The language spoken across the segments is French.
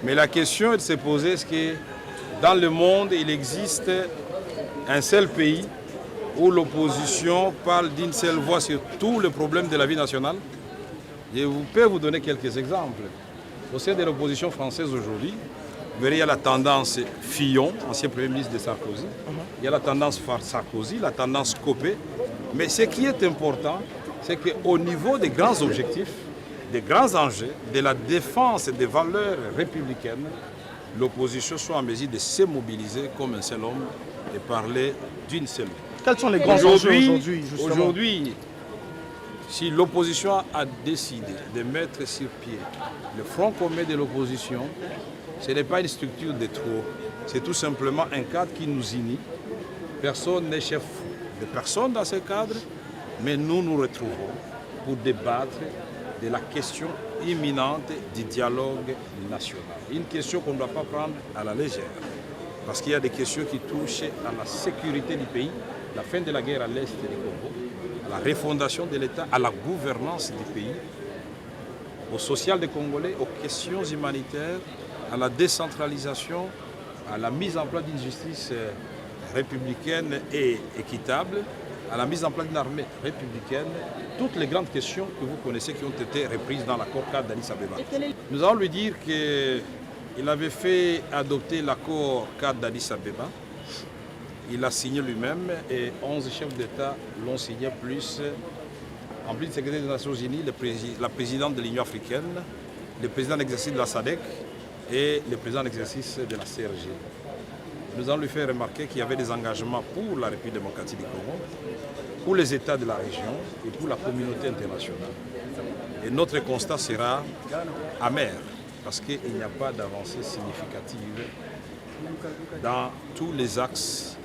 Mais la question elle s'est posée, est-ce que dans le monde, il existe un seul pays où l'opposition parle d'une seule voix sur tous les problèmes de la vie nationale? Je peux vous donner quelques exemples. Au sein de l'opposition française aujourd'hui, vous verrez, il y a la tendance Fillon, ancien Premier ministre de Sarkozy. Il y a la tendance Sarkozy, la tendance Copé. Mais ce qui est important, c'est qu'au niveau des grands objectifs, des grands enjeux, de la défense des valeurs républicaines, l'opposition soit en mesure de se mobiliser comme un seul homme et parler d'une seule voix. Quels sont les grands enjeux aujourd'hui, justement? Aujourd'hui, si l'opposition a décidé de mettre sur pied le front commun de l'opposition, ce n'est pas une structure de trop, c'est tout simplement un cadre qui nous unit. Personne n'est chef de personne dans ce cadre, mais nous nous retrouvons pour débattre de la question imminente du dialogue national. Une question qu'on ne doit pas prendre à la légère, parce qu'il y a des questions qui touchent à la sécurité du pays, la fin de la guerre à l'est du Congo, à la refondation de l'État, à la gouvernance du pays, au social des Congolais, aux questions humanitaires, à la décentralisation, à la mise en place d'une justice républicaine et équitable, à la mise en place d'une armée républicaine, toutes les grandes questions que vous connaissez qui ont été reprises dans l'accord cadre d'Addis Abeba. Nous allons lui dire qu'il avait fait adopter l'accord cadre d'Addis Abeba. Il l'a signé lui-même et 11 chefs d'État l'ont signé plus. En plus du secrétaire des Nations Unies, la présidente de l'Union africaine, le président d'exercice de la SADC et le président d'exercice de la CRG. Nous allons lui faire remarquer qu'il y avait des engagements pour la République démocratique du Congo, pour les États de la région et pour la communauté internationale. Et notre constat sera amer, parce qu'il n'y a pas d'avancée significative dans tous les axes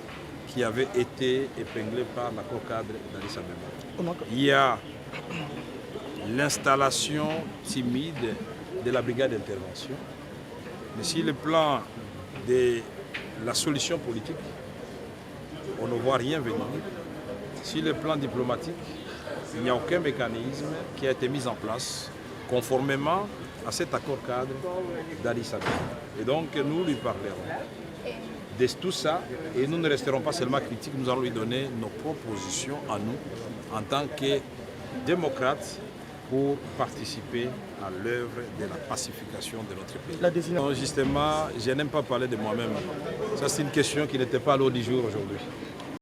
qui avaient été épinglés par l'accord cadre d'Addis Abeba. Il y a l'installation timide de la brigade d'intervention, mais sur le plan de la solution politique, on ne voit rien venir. Sur le plan diplomatique, il n'y a aucun mécanisme qui a été mis en place conformément à cet accord cadre d'Addis Abeba. Et donc nous lui parlerons de tout ça et nous ne resterons pas seulement critiques, nous allons lui donner nos propositions à nous en tant que démocrates pour participer à l'œuvre de la pacification de notre pays. Non, justement, je n'aime pas parler de moi-même. Ça, c'est une question qui n'était pas à l'ordre du jour aujourd'hui.